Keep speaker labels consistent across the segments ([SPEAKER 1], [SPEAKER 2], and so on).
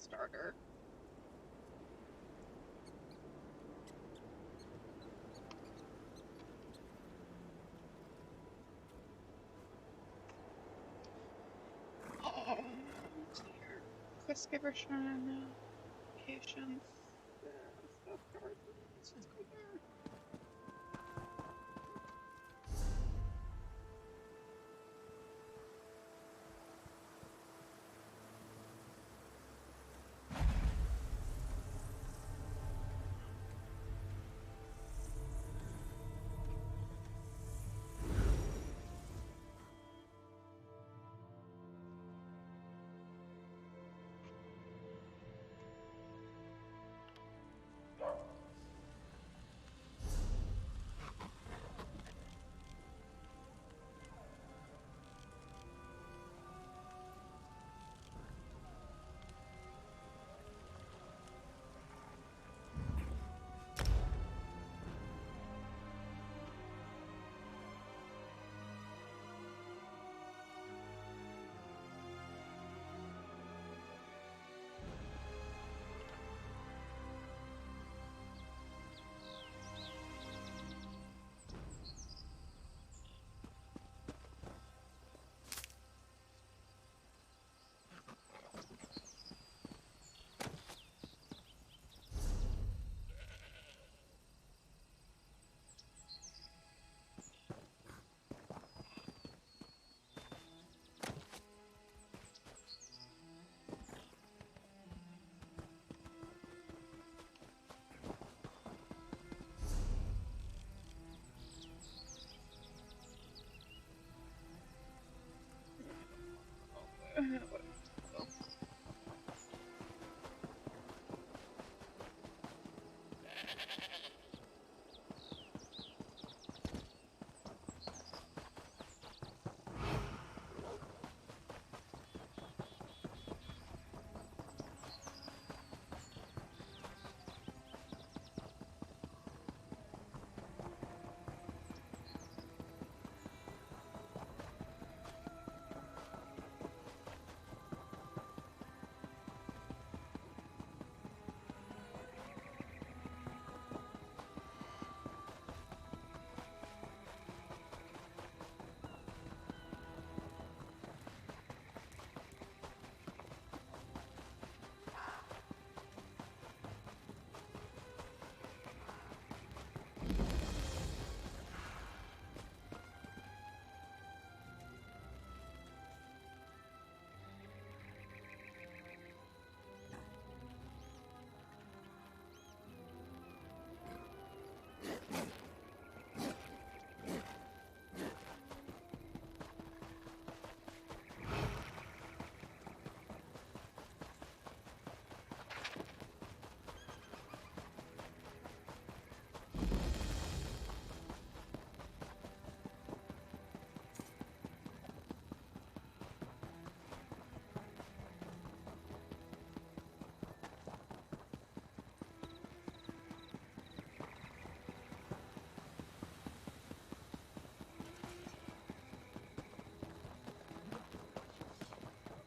[SPEAKER 1] starter. Oh, dear. Quest giver shrine, locations, stuff gardens. Let's go there.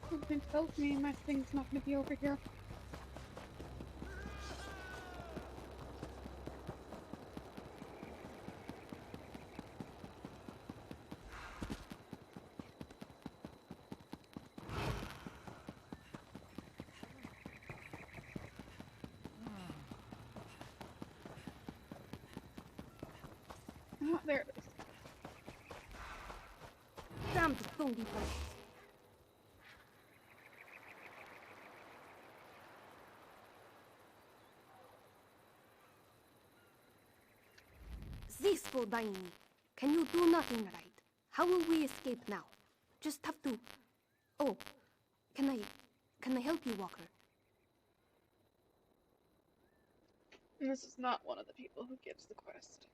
[SPEAKER 1] Something tells me my thing's not gonna be over here. Oh, there it is.
[SPEAKER 2] Damn the phony place. This Daini. Can you do nothing right? How will we escape now? Just have to... Oh, can I help you, Walker?
[SPEAKER 1] And this is not one of the people who gives the quest.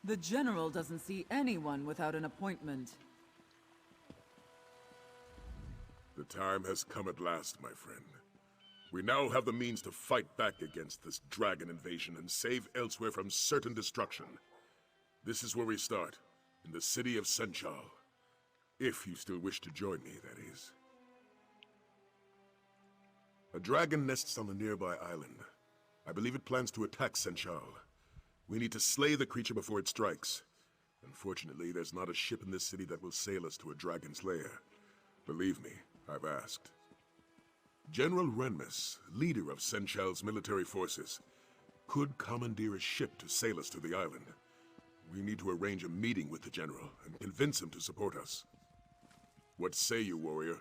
[SPEAKER 3] The General doesn't see anyone without an appointment.
[SPEAKER 4] The time has come at last, my friend. We now have the means to fight back against this dragon invasion and save Elsweyr from certain destruction. This is where we start, in the city of Senchal. If you still wish to join me, that is. A dragon nests on a nearby island. I believe it plans to attack Senchal. We need to slay the creature before it strikes. Unfortunately, there's not a ship in this city that will sail us to a dragon's lair. Believe me, I've asked. General Renmus, leader of Senchal's military forces, could commandeer a ship to sail us to the island. We need to arrange a meeting with the General and convince him to support us. What say you, warrior?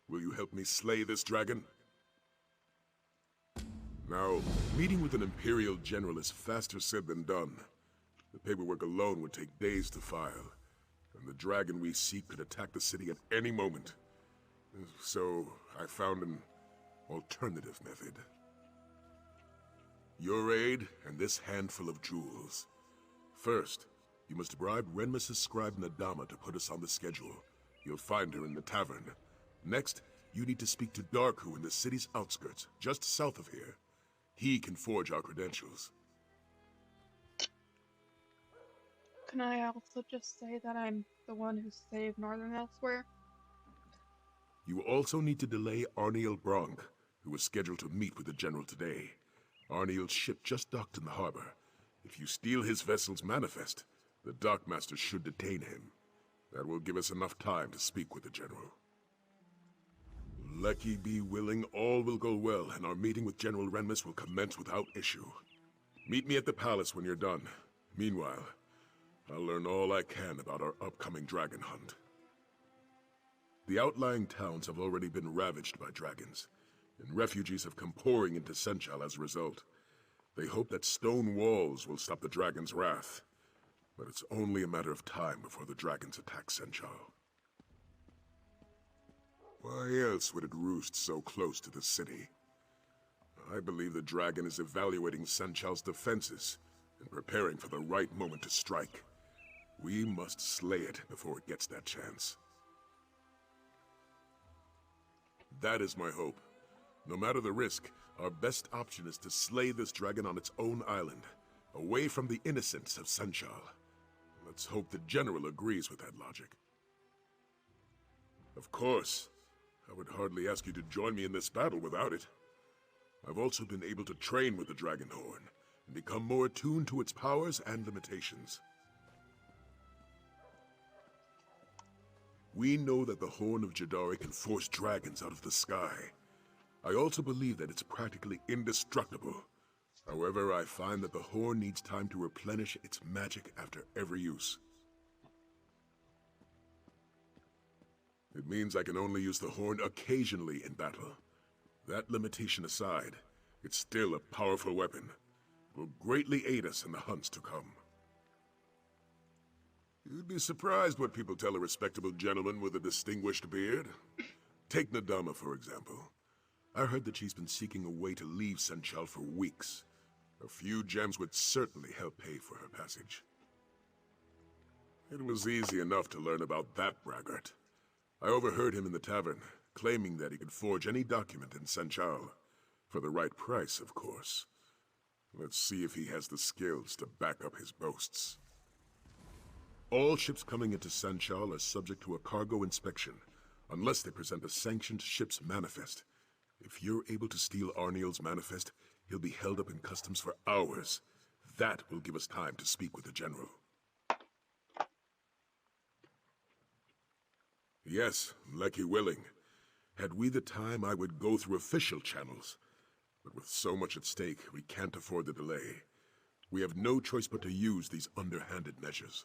[SPEAKER 4] Will you help me slay this dragon? Now, meeting with an Imperial General is faster said than done. The paperwork alone would take days to file, and the dragon we seek could attack the city at any moment. So, I found an alternative method. Your aid and this handful of jewels. First, you must bribe Renmus' scribe Nadama to put us on the schedule. You'll find her in the tavern. Next, you need to speak to Darku in the city's outskirts, just south of here. He can forge our credentials.
[SPEAKER 1] Can I also just say that I'm the one who saved Northern Elsweyr?
[SPEAKER 4] You also need to delay Arniel Bronk, who was scheduled to meet with the General today. Arniel's ship just docked in the harbor. If you steal his vessel's manifest, the dockmaster should detain him. That will give us enough time to speak with the General. Lucky be willing, all will go well, and our meeting with General Renmus will commence without issue. Meet me at the palace when you're done. Meanwhile, I'll learn all I can about our upcoming dragon hunt. The outlying towns have already been ravaged by dragons, and refugees have come pouring into Senchal as a result. They hope that stone walls will stop the dragon's wrath, but it's only a matter of time before the dragons attack Senchal. Why else would it roost so close to the city? I believe the dragon is evaluating Senchal's defenses and preparing for the right moment to strike. We must slay it before it gets that chance. That is my hope. No matter the risk, our best option is to slay this dragon on its own island, away from the innocents of Senchal. Let's hope the General agrees with that logic. Of course. I would hardly ask you to join me in this battle without it. I've also been able to train with the Dragon Horn, and become more attuned to its powers and limitations. We know that the Horn of Jadari can force dragons out of the sky. I also believe that it's practically indestructible. However, I find that the Horn needs time to replenish its magic after every use. It means I can only use the Horn occasionally in battle. That limitation aside, it's still a powerful weapon. It will greatly aid us in the hunts to come. You'd be surprised what people tell a respectable gentleman with a distinguished beard. Take Nadama, for example. I heard that she's been seeking a way to leave Senchal for weeks. A few gems would certainly help pay for her passage. It was easy enough to learn about that braggart. I overheard him in the tavern, claiming that he could forge any document in Senchal. For the right price, of course. Let's see if he has the skills to back up his boasts. All ships coming into Senchal are subject to a cargo inspection, unless they present a sanctioned ship's manifest. If you're able to steal Arniel's manifest, he'll be held up in customs for hours. That will give us time to speak with the General. Yes, lucky willing. Had we the time, I would go through official channels. But with so much at stake, we can't afford the delay. We have no choice but to use these underhanded measures.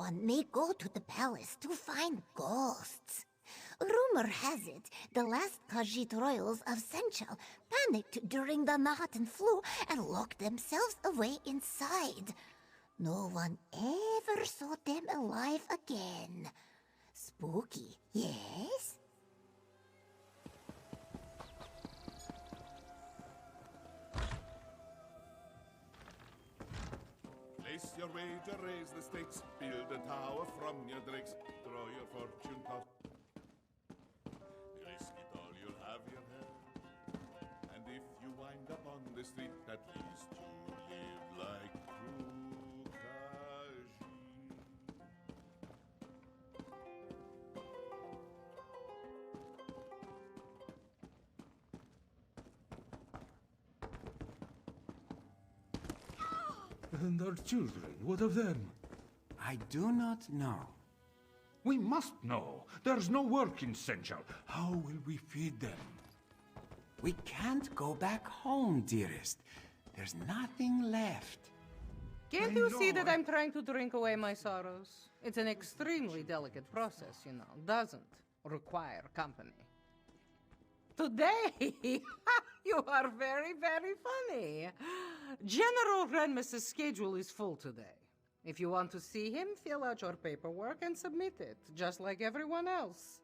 [SPEAKER 5] one may go to the palace to find ghosts. Rumor has it, the last Khajiit royals of Senchal panicked during the Nahaten flu and locked themselves away inside. No one ever saw them alive again. Spooky, yes?
[SPEAKER 6] Place your wager, raise the stakes, build a tower from your drakes, draw your fortune pot. Risk it all, you'll have your head. And if you wind up on the street, at least you live like true Khajiit.
[SPEAKER 7] And our children, what of them?
[SPEAKER 8] I do not know.
[SPEAKER 7] We must know. There's no work in Senchal. How will we feed them?
[SPEAKER 8] We can't go back home, dearest. There's nothing left.
[SPEAKER 9] Can't you see that I'm trying to drink away my sorrows? It's an extremely delicate process, you know. Doesn't require company. Today, you are very, very funny. General Renmus's schedule is full today. If you want to see him, fill out your paperwork and submit it, just like everyone else.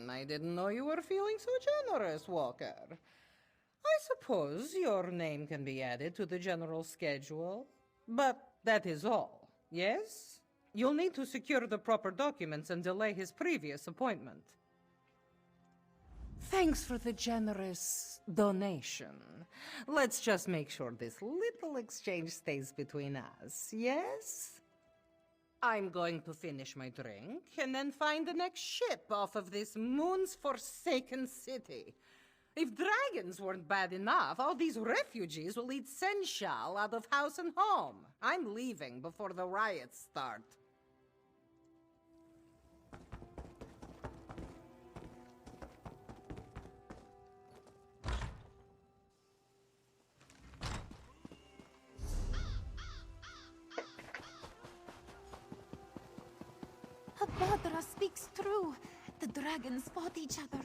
[SPEAKER 9] I didn't know you were feeling so generous, Walker. I suppose your name can be added to the general schedule, but that is all, yes? You'll need to secure the proper documents and delay his previous appointment. Thanks for the generous donation. Let's just make sure this little exchange stays between us, yes? I'm going to finish my drink and then find the next ship off of this moon's forsaken city. If dragons weren't bad enough, all these refugees will eat Senchal out of house and home. I'm leaving before the riots start.
[SPEAKER 5] Abadra speaks true. The dragons fought each other.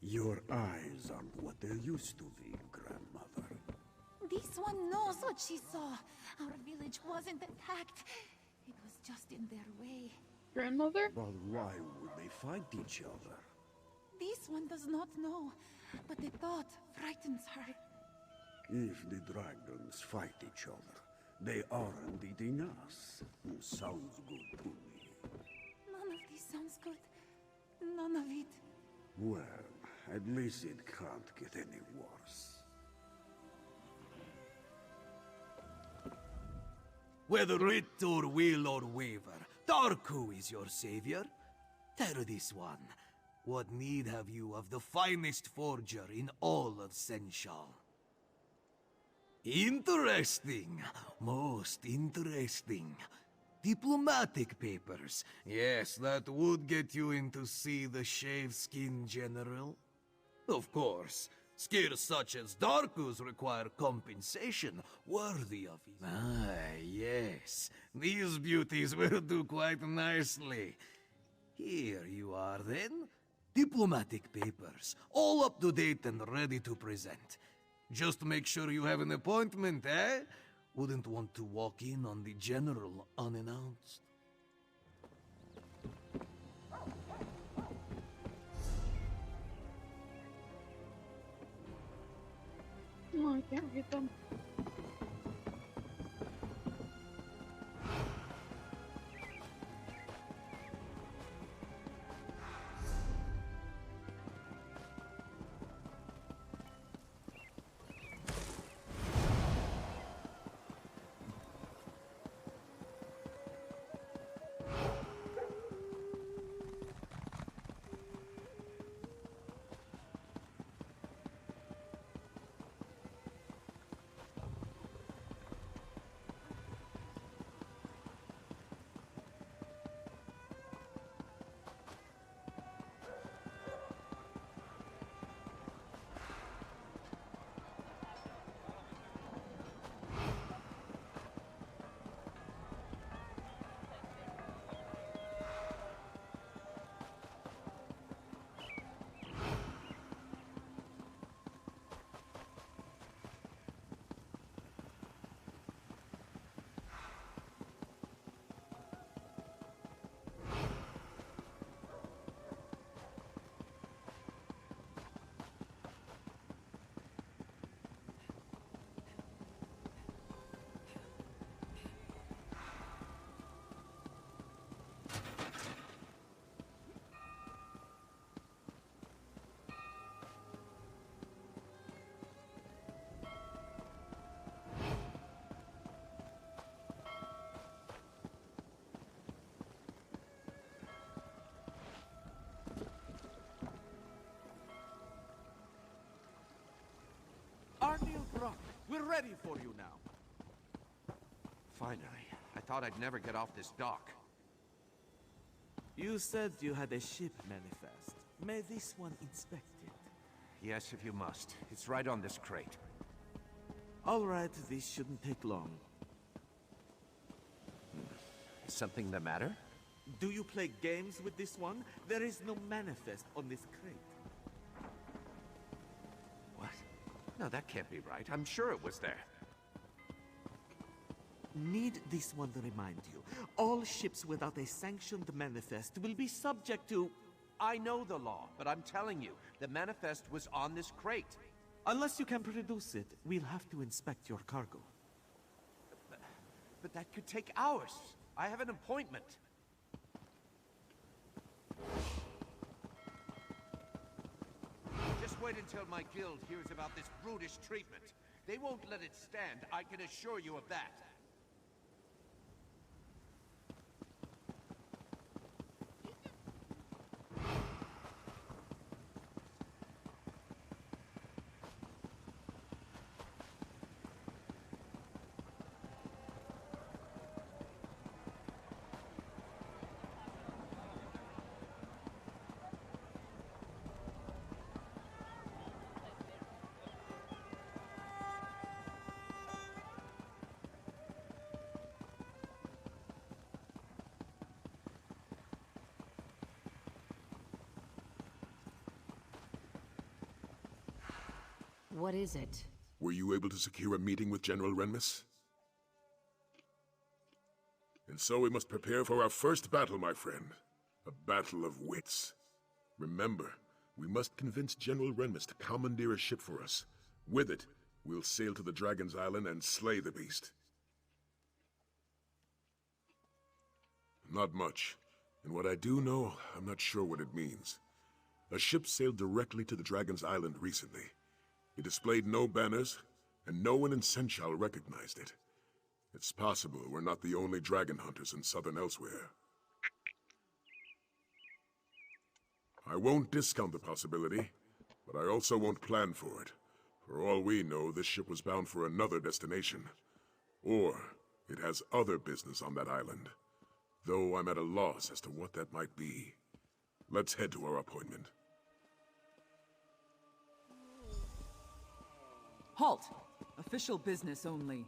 [SPEAKER 10] Your eyes aren't what they used to be, grandmother.
[SPEAKER 5] This one knows what she saw. Our village wasn't attacked. It was just in their way.
[SPEAKER 1] Grandmother?
[SPEAKER 10] But why would they fight each other?
[SPEAKER 5] This one does not know, but the thought frightens her.
[SPEAKER 10] If the dragons fight each other, they aren't eating us. Sounds good to me.
[SPEAKER 5] None of this sounds good. None of it.
[SPEAKER 10] Well, at least it can't get any worse.
[SPEAKER 11] Whether writ or will or waver, Darku is your savior. Tell this one, what need have you of the finest forger in all of Senchal? Interesting, most interesting. Diplomatic papers. Yes, that would get you in to see the Shaveskin General. Of course, skills such as Darku's require compensation worthy of his... Ah, yes. These beauties will do quite nicely. Here you are, then. Diplomatic papers, all up to date and ready to present. Just make sure you have an appointment, eh? Wouldn't want to walk in on the General unannounced.
[SPEAKER 1] Oh, I can't read them.
[SPEAKER 12] We're ready for you now.
[SPEAKER 13] Finally. I thought I'd never get off this dock.
[SPEAKER 12] You said you had a ship manifest. May this one inspect it?
[SPEAKER 13] Yes, if you must. It's right on this crate.
[SPEAKER 12] All right, this shouldn't take long.
[SPEAKER 13] Is something the matter?
[SPEAKER 12] Do you play games with this one? There is no manifest on this crate.
[SPEAKER 13] What? No, that can't be right. I'm sure it was there.
[SPEAKER 12] Need this one to remind you. All ships without a sanctioned manifest will be subject to...
[SPEAKER 13] I know the law, but I'm telling you, the manifest was on this crate.
[SPEAKER 12] Unless you can produce it, we'll have to inspect your cargo.
[SPEAKER 13] But that could take hours. I have an appointment. Just wait until my guild hears about this brutish treatment. They won't let it stand, I can assure you of that.
[SPEAKER 2] What is it?
[SPEAKER 4] Were you able to secure a meeting with General Renmus? And so we must prepare for our first battle, my friend. A battle of wits. Remember, we must convince General Renmus to commandeer a ship for us. With it, we'll sail to the Dragon's Island and slay the beast. Not much. And what I do know, I'm not sure what it means. A ship sailed directly to the Dragon's Island recently. It displayed no banners, and no one in Senchal recognized it. It's possible we're not the only dragon hunters in southern Elsweyr. I won't discount the possibility, but I also won't plan for it. For all we know, this ship was bound for another destination. Or it has other business on that island. Though I'm at a loss as to what that might be. Let's head to our appointment.
[SPEAKER 3] Halt! Official business only.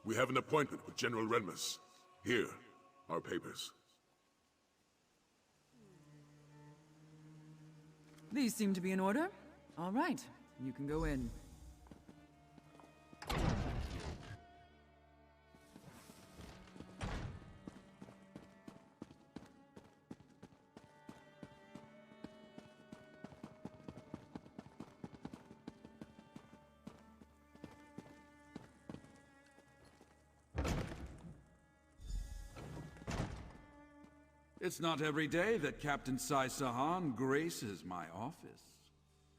[SPEAKER 4] We have an appointment with General Renmus. Here, our papers.
[SPEAKER 3] These seem to be in order. All right, you can go in.
[SPEAKER 7] It's not every day that Captain Sai-Sahan graces my office.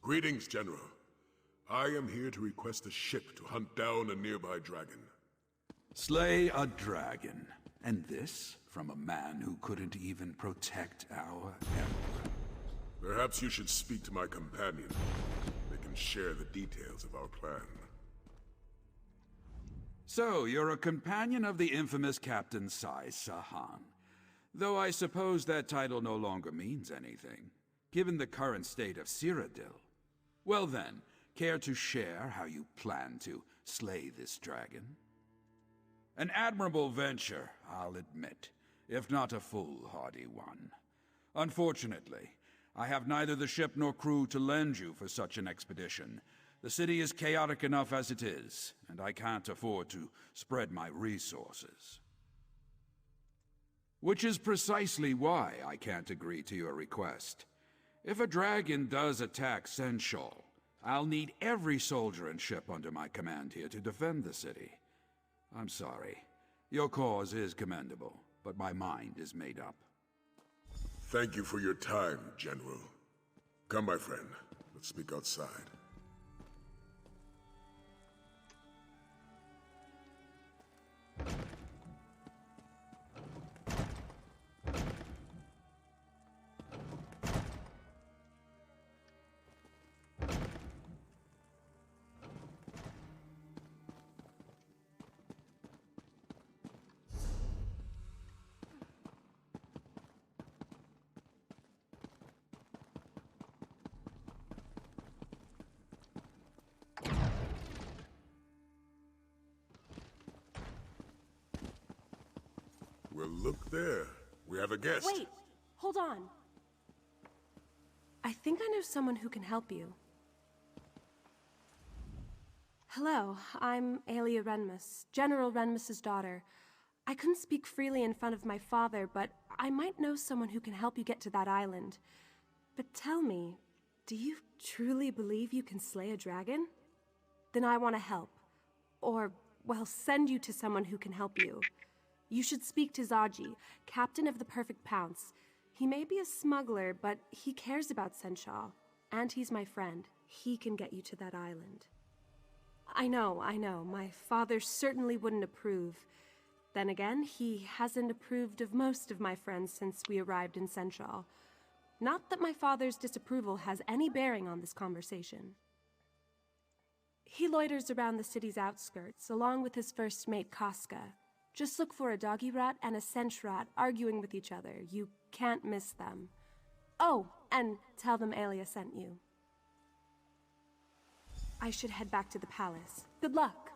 [SPEAKER 4] Greetings, General. I am here to request a ship to hunt down a nearby dragon.
[SPEAKER 7] Slay a dragon. And this from a man who couldn't even protect our emperor.
[SPEAKER 4] Perhaps you should speak to my companion. They can share the details of our plan.
[SPEAKER 7] So, you're a companion of the infamous Captain Sai-Sahan. Though I suppose that title no longer means anything, given the current state of Cyrodiil. Well then, care to share how you plan to slay this dragon? An admirable venture, I'll admit, if not a foolhardy one. Unfortunately, I have neither the ship nor crew to lend you for such an expedition. The city is chaotic enough as it is, and I can't afford to spread my resources. Which is precisely why I can't agree to your request. If a dragon does attack Senchal, I'll need every soldier and ship under my command here to defend the city. I'm sorry. Your cause is commendable, but my mind is made up.
[SPEAKER 4] Thank you for your time, General. Come, my friend. Let's speak outside. look there. We have a guest.
[SPEAKER 2] Wait! Hold on. I think I know someone who can help you. Hello, I'm Aelia Renmus, General Renmus's daughter. I couldn't speak freely in front of my father, but I might know someone who can help you get to that island. But tell me, do you truly believe you can slay a dragon? Then I want to help. Or, well, send you to someone who can help you. You should speak to Zaji, captain of the Perfect Pounce. He may be a smuggler, but he cares about Senchal. And he's my friend. He can get you to that island. I know. My father certainly wouldn't approve. Then again, he hasn't approved of most of my friends since we arrived in Senchal. Not that my father's disapproval has any bearing on this conversation. He loiters around the city's outskirts, along with his first mate, Casca. Just look for a doggy rat and a sench rat arguing with each other. You can't miss them. Oh, and tell them Aelia sent you. I should head back to the palace. Good luck!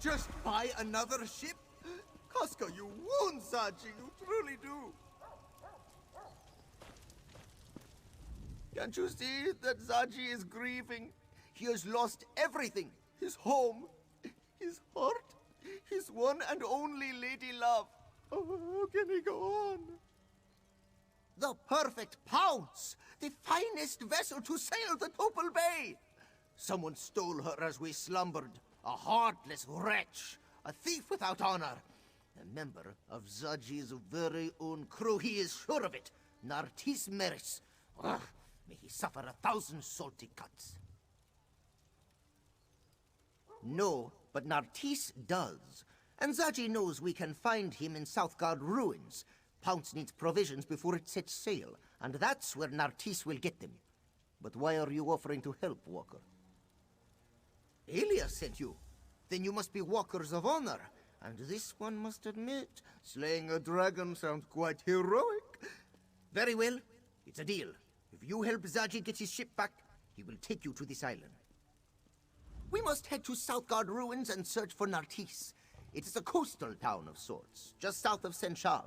[SPEAKER 11] Just buy another ship? Casca, you wound Zaji, you truly do. Can't you see that Zaji is grieving? He has lost everything. His home, his heart, his one and only lady love. Oh, how can he go on? The Perfect Pounce! The finest vessel to sail the Topal Bay! Someone stole her as we slumbered. A heartless wretch, a thief without honor, a member of Zaji's very own crew. He is sure of it. Nartis Meris. Ugh, may he suffer 1,000 salty cuts. No, but Nartis does. And Zaji knows we can find him in Southgard ruins. Pounce needs provisions before it sets sail, and that's where Nartis will get them. But why are you offering to help, Walker? Aelia sent you. Then you must be walkers of honor. And this one must admit, slaying a dragon sounds quite heroic. Very well, it's a deal. If you help Zaji get his ship back, he will take you to this island. We must head to Southgard ruins and search for Nartis. It is a coastal town of sorts, just south of Senchal.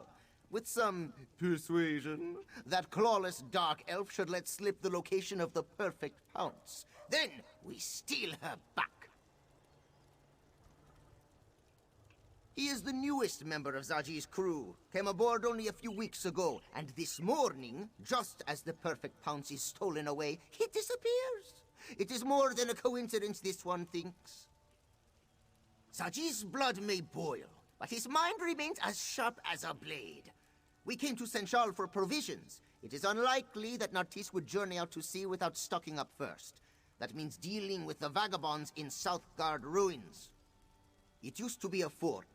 [SPEAKER 11] With some persuasion, that clawless dark elf should let slip the location of the Perfect Pounce. Then we steal her back. He is the newest member of Zaji's crew. Came aboard only a few weeks ago, and this morning, just as the Perfect Pounce is stolen away, he disappears. It is more than a coincidence, this one thinks. Zaji's blood may boil, but his mind remains as sharp as a blade. We came to Senchal for provisions. It is unlikely that Nartis would journey out to sea without stocking up first. That means dealing with the vagabonds in Southgard ruins. It used to be a fort,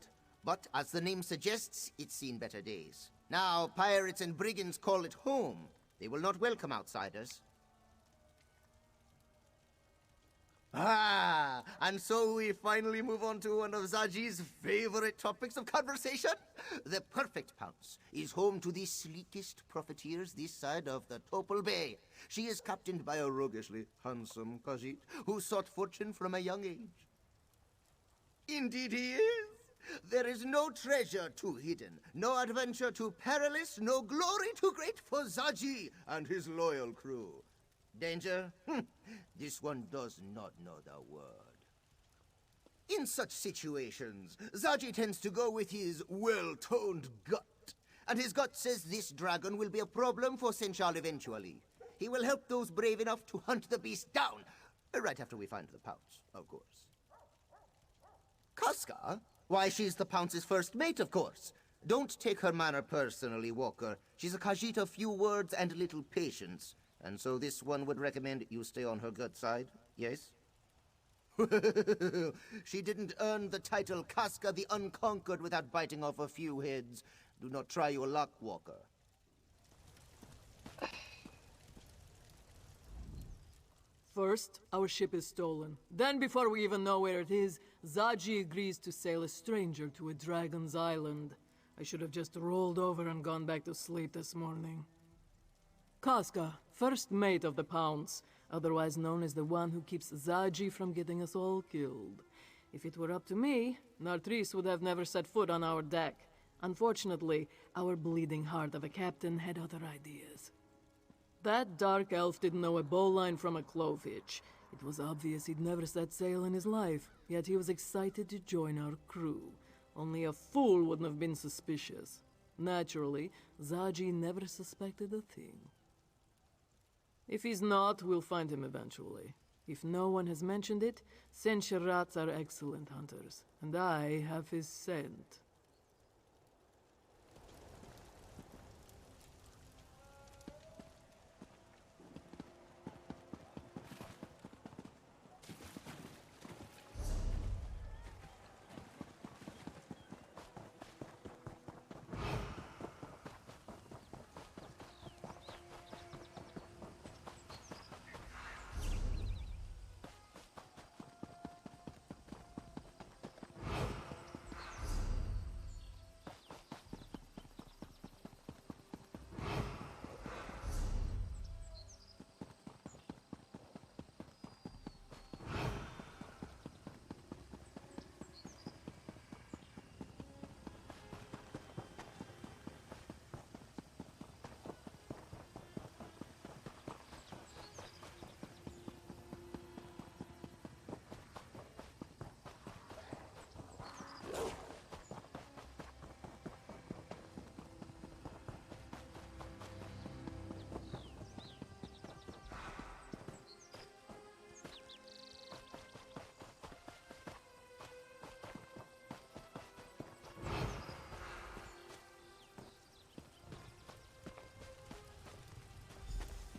[SPEAKER 11] but as the name suggests, it's seen better days. Now, pirates and brigands call it home. They will not welcome outsiders. Ah, and so we finally move on to one of Zaji's favorite topics of conversation. The Perfect Pounce is home to the sleekest profiteers this side of the Topal Bay. She is captained by a roguishly handsome Khajiit who sought fortune from a young age. Indeed he is. There is no treasure too hidden, no adventure too perilous, no glory too great for Zaji and his loyal crew. Danger? This one does not know the word.
[SPEAKER 14] In such situations, Zaji tends to go with his well-toned gut. And his gut says this dragon will be a problem for Senchal eventually. He will help those brave enough to hunt the beast down. Right after we find the Pounce, of course. Casca? Why, she's the Pounce's first mate, of course. Don't take her manner personally, Walker. She's a Khajiit of few words and little patience. And so this one would recommend you stay on her good side, yes? She didn't earn the title Casca the Unconquered without biting off a few heads. Do not try your luck, Walker.
[SPEAKER 15] First, our ship is stolen. Then, before we even know where it is, Zaji agrees to sail a stranger to a dragon's island. I should have just rolled over and gone back to sleep this morning. Casca, first mate of the Pounce, otherwise known as the one who keeps Zaji from getting us all killed. If it were up to me, Nartris would have never set foot on our deck. Unfortunately, our bleeding heart of a captain had other ideas. That dark elf didn't know a bowline from a clove hitch. It was obvious he'd never set sail in his life, yet he was excited to join our crew. Only a fool wouldn't have been suspicious. Naturally, Zaji never suspected a thing. If he's not, we'll find him eventually. If no one has mentioned it, Sencherats are excellent hunters, and I have his scent.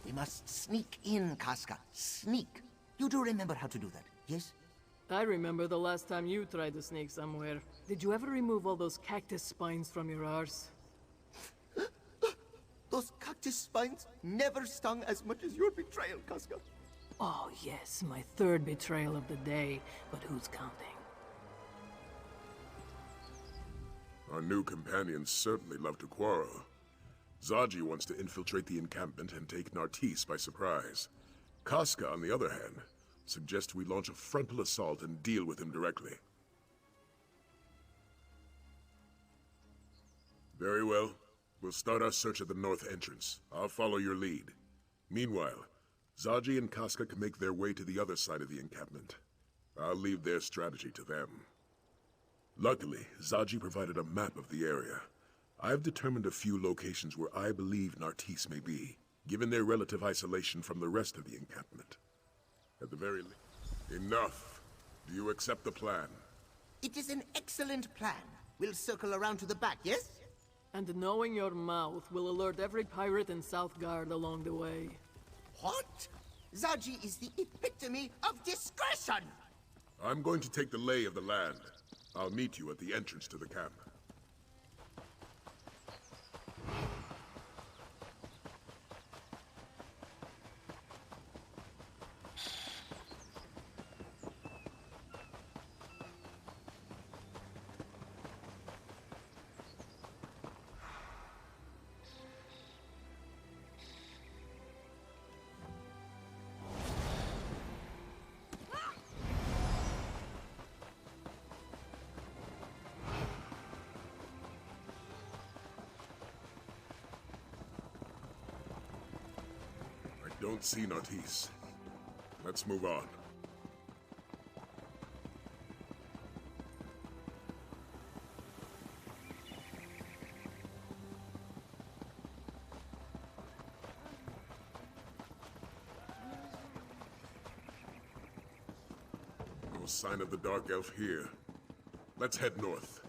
[SPEAKER 14] We must sneak in, Casca. Sneak. You do remember how to do that, yes?
[SPEAKER 15] I remember the last time you tried to sneak somewhere. Did you ever remove all those cactus spines from your arse?
[SPEAKER 14] Those cactus spines never stung as much as your betrayal, Casca.
[SPEAKER 15] Oh yes, my third betrayal of the day, but who's counting?
[SPEAKER 4] Our new companions certainly love to quarrel. Zaji wants to infiltrate the encampment and take Nartris by surprise. Casca, on the other hand, suggests we launch a frontal assault and deal with him directly. Very well. We'll start our search at the north entrance. I'll follow your lead. Meanwhile, Zaji and Casca can make their way to the other side of the encampment. I'll leave their strategy to them. Luckily, Zaji provided a map of the area. I've determined a few locations where I believe Nartris may be, given their relative isolation from the rest of the encampment. At the very least... Enough! Do you accept the plan?
[SPEAKER 14] It is an excellent plan. We'll circle around to the back, yes?
[SPEAKER 15] And knowing your mouth will alert every pirate in Southgard along the way.
[SPEAKER 14] What? Zaji is the epitome of discretion!
[SPEAKER 4] I'm going to take the lay of the land. I'll meet you at the entrance to the camp. Don't see Nartris. Let's move on. sign of the Dark Elf here. Let's head north.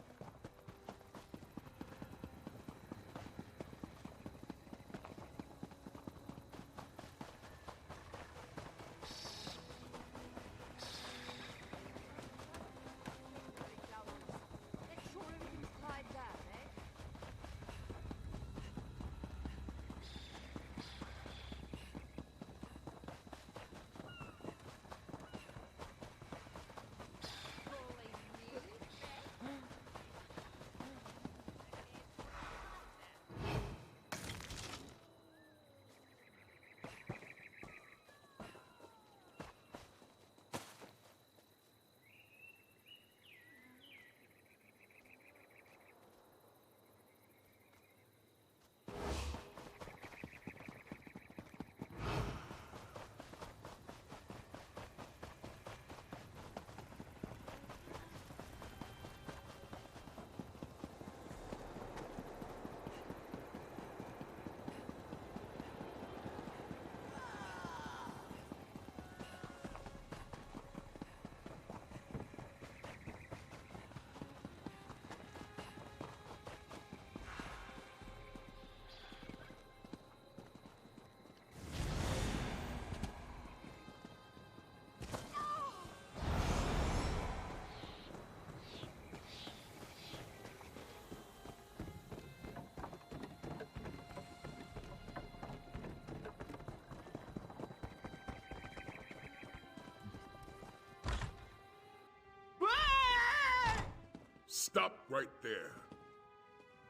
[SPEAKER 4] Stop right there.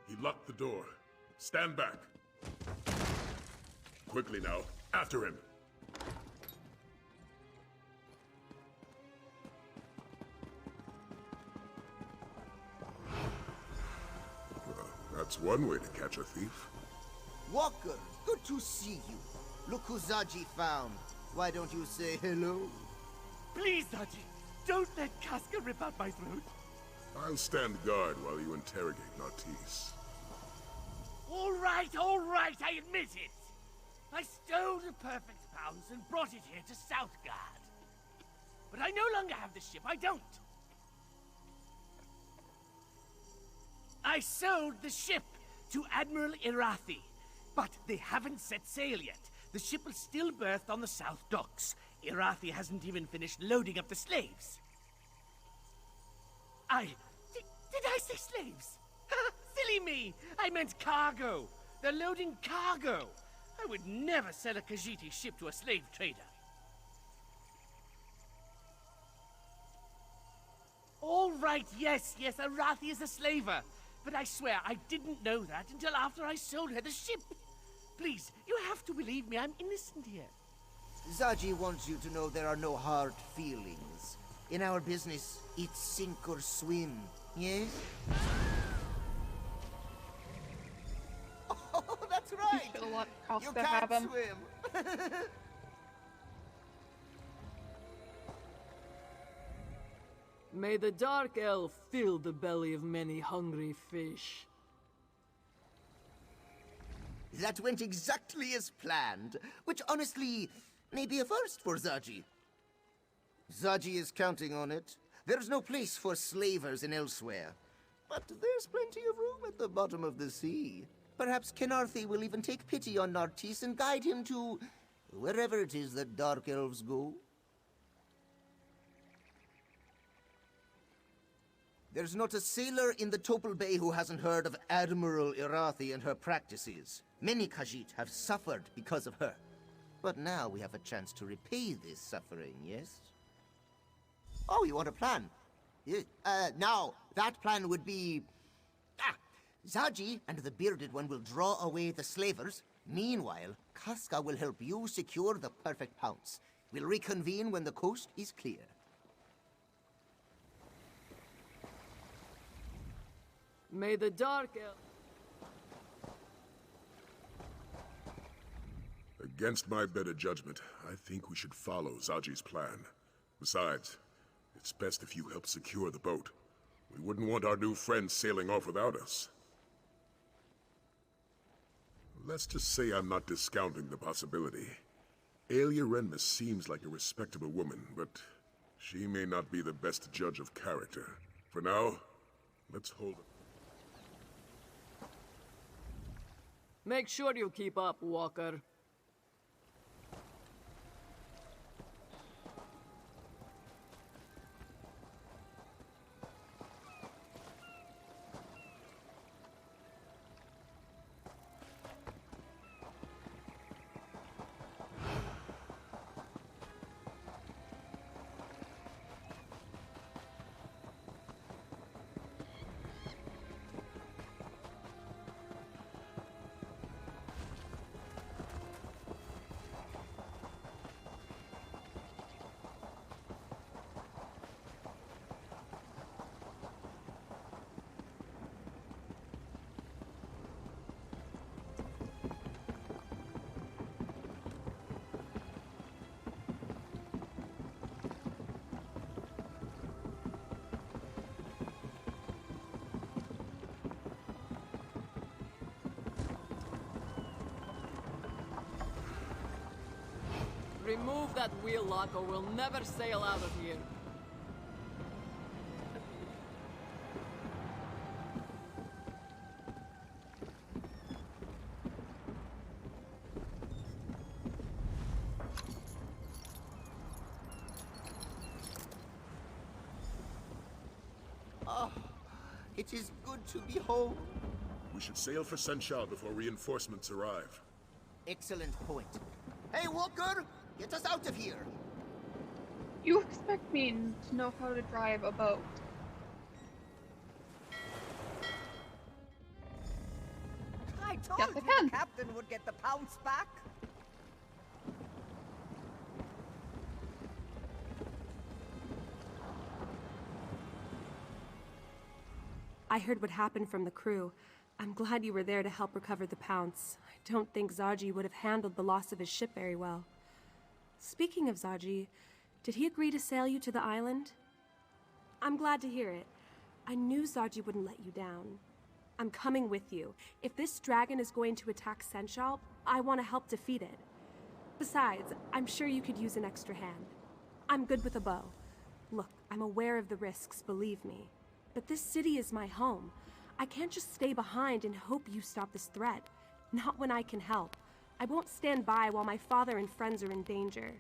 [SPEAKER 4] He locked the door. Stand back. Quickly now, after him. Well, that's one way to catch a thief.
[SPEAKER 14] Walker, good to see you. Look who Zaji found. Why don't you say hello?
[SPEAKER 12] Please, Zaji, don't let Casca rip out my throat.
[SPEAKER 4] I'll stand guard while you interrogate Nartisse.
[SPEAKER 12] All right, I admit it. I stole the perfect pounds and brought it here to Southgard. But I no longer have the ship, I don't. I sold the ship to Admiral Irathi, but they haven't set sail yet. The ship is still berthed on the south docks. Irathi hasn't even finished loading up the slaves. Did I say slaves? Silly me! I meant cargo. They're loading cargo. I would never sell a Khajiiti ship to a slave trader. All right, yes, Irathi is a slaver. But I swear I didn't know that until after I sold her the ship. Please, you have to believe me, I'm innocent here.
[SPEAKER 14] Zaji wants you to know there are no hard feelings. In our business, it's sink or swim, yes? Oh, that's right!
[SPEAKER 1] You should let Costa
[SPEAKER 14] you can't
[SPEAKER 1] have him.
[SPEAKER 14] swim!
[SPEAKER 15] May the Dark Elf fill the belly of many hungry fish.
[SPEAKER 14] That went exactly as planned, which honestly may be a first for Zaji. Zaji is counting on it. There's no place for slavers in Elsweyr. But there's plenty of room at the bottom of the sea. Perhaps Kenarthi will even take pity on Nartisse and guide him to wherever it is that Dark Elves go. There's not a sailor in the Topal Bay who hasn't heard of Admiral Irathi and her practices. Many Khajiit have suffered because of her. But now we have a chance to repay this suffering, yes? Oh, you want a plan? Now, that plan would be... Zaji and the Bearded One will draw away the slavers. Meanwhile, Casca will help you secure the perfect pounce. We'll reconvene when the coast is clear.
[SPEAKER 15] May the Dark Elf...
[SPEAKER 4] Against my better judgment, I think we should follow Zaji's plan. Besides, it's best if you help secure the boat. We wouldn't want our new friends sailing off without us. Let's just say I'm not discounting the possibility. Aelia Renmus seems like a respectable woman, but She may not be the best judge of character. For now, let's hold it.
[SPEAKER 15] Make sure you keep up, Walker. Remove that wheel lock or we'll never sail out of here.
[SPEAKER 14] Oh, it is good to be home.
[SPEAKER 4] We should sail for Senchal before reinforcements arrive.
[SPEAKER 14] Excellent point. Hey, Walker! Get us out of here!
[SPEAKER 1] You expect me to know how to drive a boat?
[SPEAKER 16] I told
[SPEAKER 1] Yes, I
[SPEAKER 16] you
[SPEAKER 1] can.
[SPEAKER 16] the captain would get the pounce back.
[SPEAKER 2] I heard what happened from the crew. I'm glad you were there to help recover the Pounce. I don't think Zaji would have handled the loss of his ship very well. Speaking of Zaji, did he agree to sail you to the island? I'm glad to hear it. I knew Zaji wouldn't let you down. I'm coming with you. If this dragon is going to attack Senchal, I want to help defeat it. Besides, I'm sure you could use an extra hand. I'm good with a bow. Look, I'm aware of the risks, believe me. But this city is my home. I can't just stay behind and hope you stop this threat. Not when I can help. I won't stand by while my father and friends are in danger.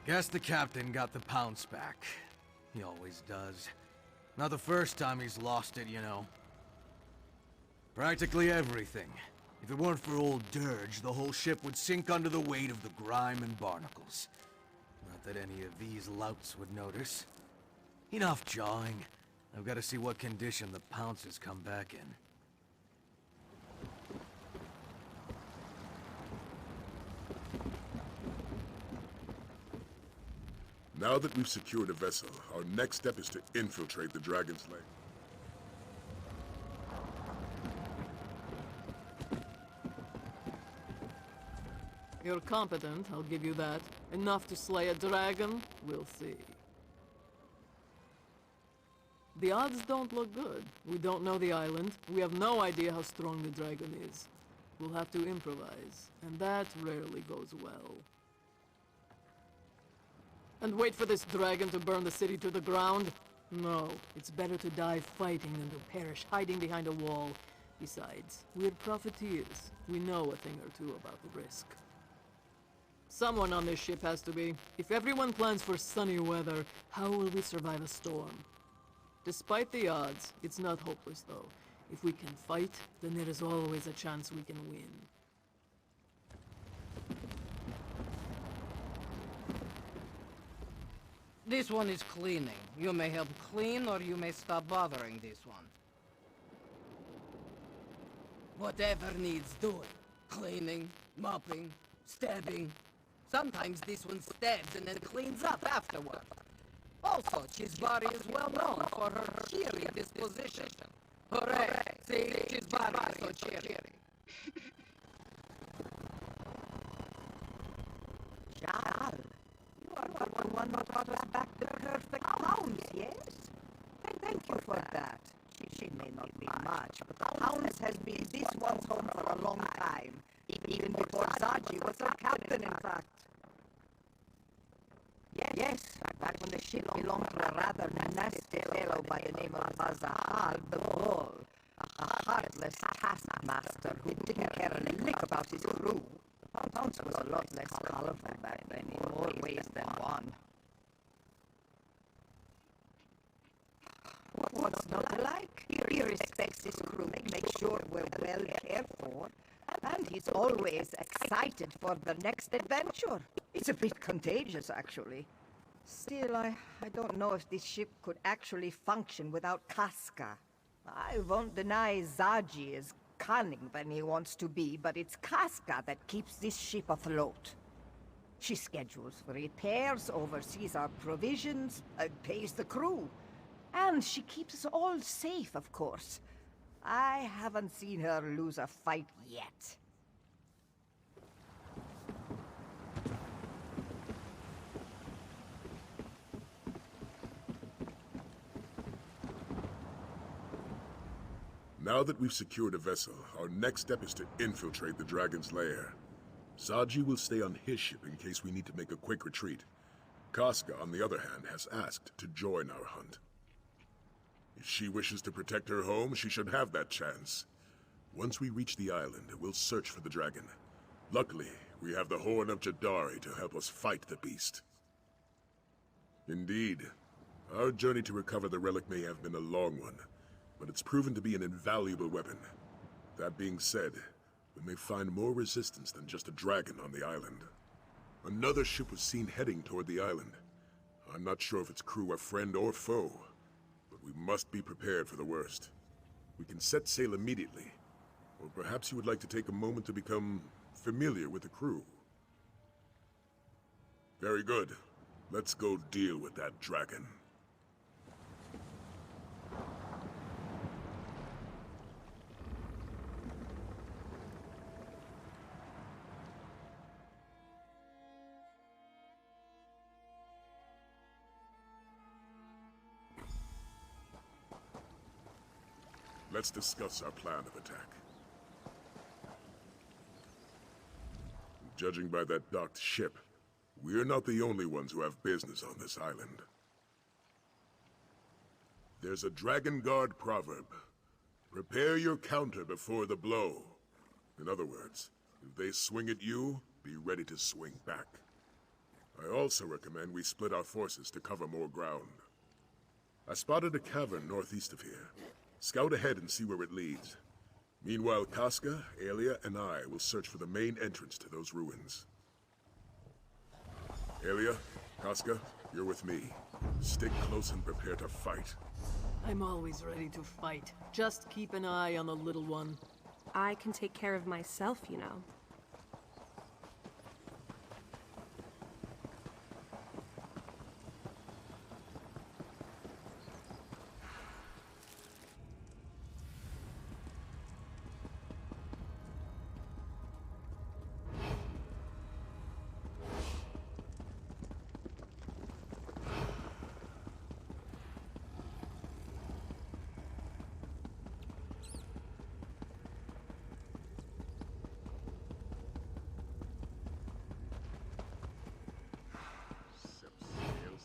[SPEAKER 11] Guess the captain got the Pounce back. He always does. Not the first time he's lost it, you know. Practically everything. If it weren't for old Dirge, the whole ship would sink under the weight of the grime and barnacles. Not that any of these louts would notice. Enough jawing. I've got to see what condition the Pounce has come back in.
[SPEAKER 4] Now that we've secured a vessel, our next step is to infiltrate the Dragon's Lair.
[SPEAKER 15] You're competent, I'll give you that. Enough to slay a dragon? We'll see. The odds don't look good. We don't know the island. We have no idea how strong the dragon is. We'll have to improvise, and that rarely goes well. And wait for this dragon to burn the city to the ground? No, it's better to die fighting than to perish hiding behind a wall. Besides, we're profiteers. We know a thing or two about the risk. Someone on this ship has to be. If everyone plans for sunny weather, how will we survive a storm? Despite the odds, it's not hopeless though. If we can fight, then there is always a chance we can win.
[SPEAKER 9] This one is cleaning. You may help clean, or you may stop bothering this one.
[SPEAKER 16] Whatever needs doing. Cleaning, mopping, stabbing. Sometimes this one stabs and then cleans up afterward. Also, Chisbari is well known for her cheery disposition. Hooray! See, Chisbari is so cheery. Shal, you are the one who brought us back the perfect pounds, yes? Thank you for that. She may not be much, but the pounds has been this one's home for a long time. Even before
[SPEAKER 17] Zaji was her captain, in fact. Yes, back when the ship belonged to a rather nasty fellow by the name of Bazahal the Bull, a heartless taskmaster who didn't care a lick about his crew. The Pounce was a lot less colorful back then, in more ways than one. What's not like? He respects his crew, makes sure we're well cared for, and he's always excited for the next adventure. It's a bit contagious, actually. Still, I don't know if this ship could actually function without Casca. I won't deny Zaji is cunning when he wants to be, but it's Casca that keeps this ship afloat. She schedules repairs, oversees our provisions, pays the crew. And she keeps us all safe, of course. I haven't seen her lose a fight yet.
[SPEAKER 4] Now that we've secured a vessel, our next step is to infiltrate the dragon's lair. Zaji will stay on his ship in case we need to make a quick retreat. Casca, on the other hand, has asked to join our hunt. If she wishes to protect her home, she should have that chance. Once we reach the island, we'll search for the dragon. Luckily, we have the Horn of Jadari to help us fight the beast. Indeed, our journey to recover the relic may have been a long one, but it's proven to be an invaluable weapon. That being said, we may find more resistance than just a dragon on the island. Another ship was seen heading toward the island. I'm not sure if its crew are friend or foe, but we must be prepared for the worst. We can set sail immediately, or perhaps you would like to take a moment to become familiar with the crew. Very good. Let's go deal with that dragon. Let's discuss our plan of attack. Judging by that docked ship, we're not the only ones who have business on this island. There's a Dragon Guard proverb. Prepare your counter before the blow. In other words, if they swing at you, be ready to swing back. I also recommend we split our forces to cover more ground. I spotted a cavern northeast of here. Scout ahead and see where it leads. Meanwhile, Casca, Aelia, and I will search for the main entrance to those ruins. Aelia, Casca, you're with me. Stick close and prepare to fight.
[SPEAKER 15] I'm always ready to fight. Just keep an eye on the little one.
[SPEAKER 2] I can take care of myself, you know.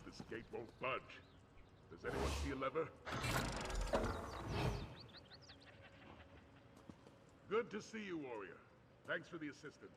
[SPEAKER 4] This gate won't budge. Does anyone see a lever? Good to see you, warrior. Thanks for the assistance.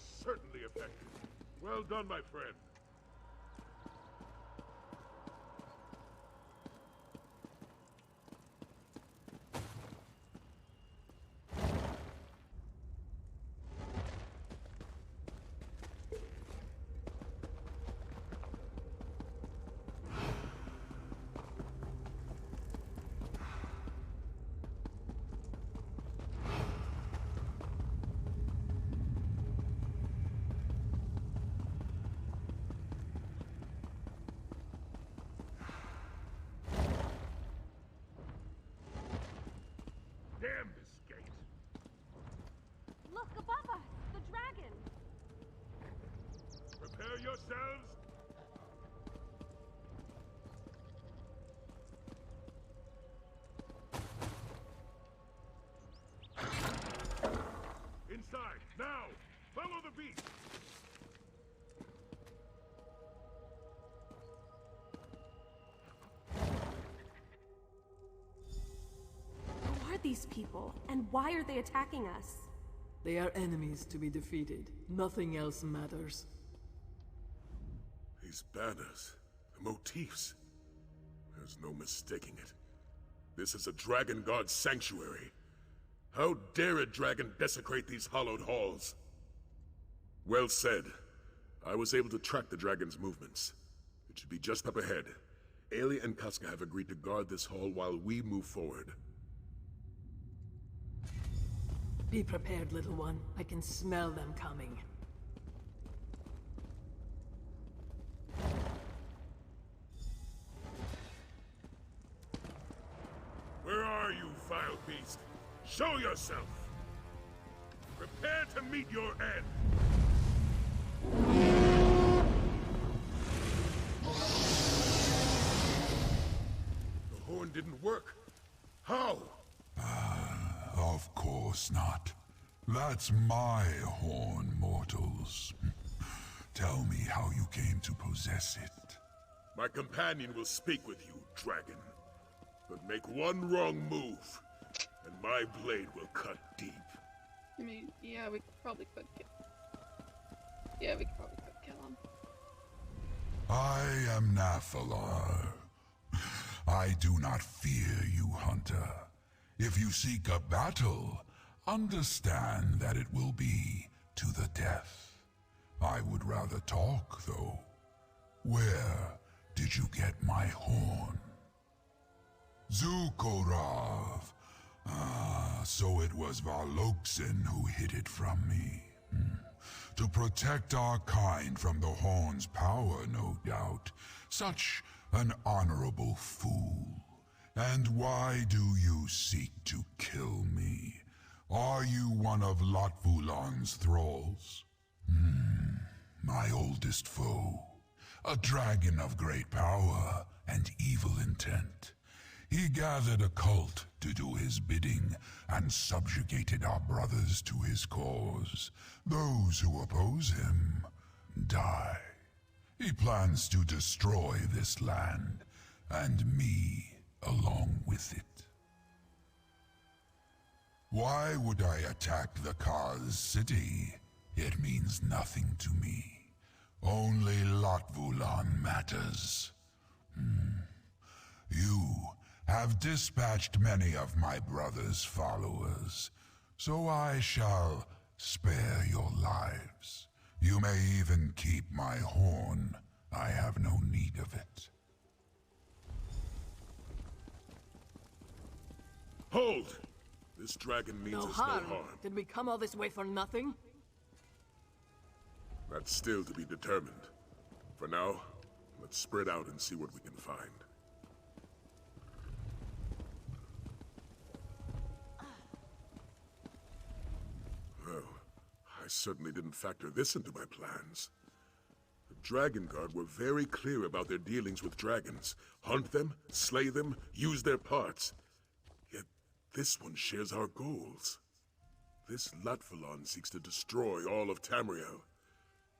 [SPEAKER 4] was certainly effective. Well done, my friend. Damn this gate!
[SPEAKER 2] Look above us! The dragon!
[SPEAKER 4] Prepare yourselves! Inside, now! Follow the beast!
[SPEAKER 2] Who are these people, and why are they attacking us?
[SPEAKER 15] They are enemies to be defeated. Nothing else matters.
[SPEAKER 4] These banners, the motifs. There's no mistaking it. This is a dragon god's sanctuary. How dare a dragon desecrate these hallowed halls? Well said. I was able to track the dragon's movements. It should be just up ahead. Aelia and Casca have agreed to guard this hall while we move forward.
[SPEAKER 15] Be prepared, little one. I can smell them coming.
[SPEAKER 4] Where are you, vile beast? Show yourself! Prepare to meet your end! The horn didn't work. How?
[SPEAKER 18] Of course not. That's my horn, mortals. Tell me how you came to possess it.
[SPEAKER 4] My companion will speak with you, dragon. But make one wrong move, and my blade will cut deep.
[SPEAKER 1] I mean, yeah, we probably could kill. Yeah, we probably could kill him.
[SPEAKER 18] I am Nathalar. I do not fear you, hunter. If you seek a battle, understand that it will be to the death. I would rather talk, though. Where did you get my horn? Zukorav. Ah, so it was Valoksin who hid it from me. To protect our kind from the horn's power, no doubt. Such an honorable fool. And why do you seek to kill me? Are you one of Latvulan's thralls? My oldest foe. A dragon of great power and evil intent. He gathered a cult to do his bidding and subjugated our brothers to his cause. Those who oppose him die. He plans to destroy this land, and me along with it. Why would I attack the Kaz city? It means nothing to me. Only Latvulan matters. You have dispatched many of my brother's followers, so I shall spare your lives. You may even keep my horn. I have no need of it.
[SPEAKER 4] Hold! This dragon means us no harm.
[SPEAKER 15] Did we come all this way for nothing?
[SPEAKER 4] That's still to be determined. For now, let's spread out and see what we can find. Well, I certainly didn't factor this into my plans. The Dragon Guard were very clear about their dealings with dragons. Hunt them, slay them, use their parts. Yet this one shares our goals. This Latvulan seeks to destroy all of Tamriel.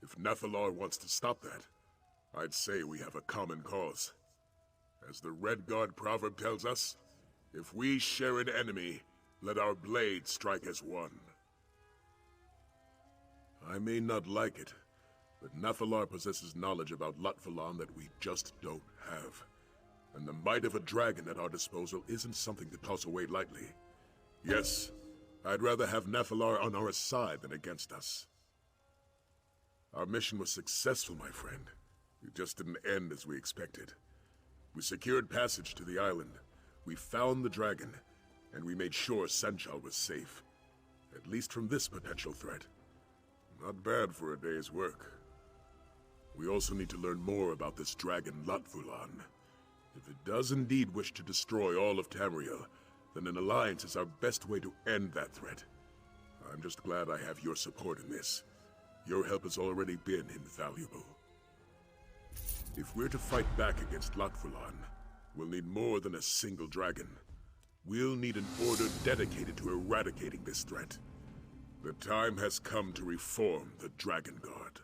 [SPEAKER 4] If Nathalar wants to stop that, I'd say we have a common cause. As the Red Guard proverb tells us, if we share an enemy, let our blades strike as one. I may not like it, but Nathalar possesses knowledge about Latvalan that we just don't have. And the might of a dragon at our disposal isn't something to toss away lightly. Yes, I'd rather have Nathalar on our side than against us. Our mission was successful, my friend. It just didn't end as we expected. We secured passage to the island, we found the dragon, and we made sure Senchal was safe. At least from this potential threat. Not bad for a day's work. We also need to learn more about this dragon Latvulan. If it does indeed wish to destroy all of Tamriel, then an alliance is our best way to end that threat. I'm just glad I have your support in this. Your help has already been invaluable. If we're to fight back against Latvulan, we'll need more than a single dragon. We'll need an order dedicated to eradicating this threat. The time has come to reform the Dragon Guard.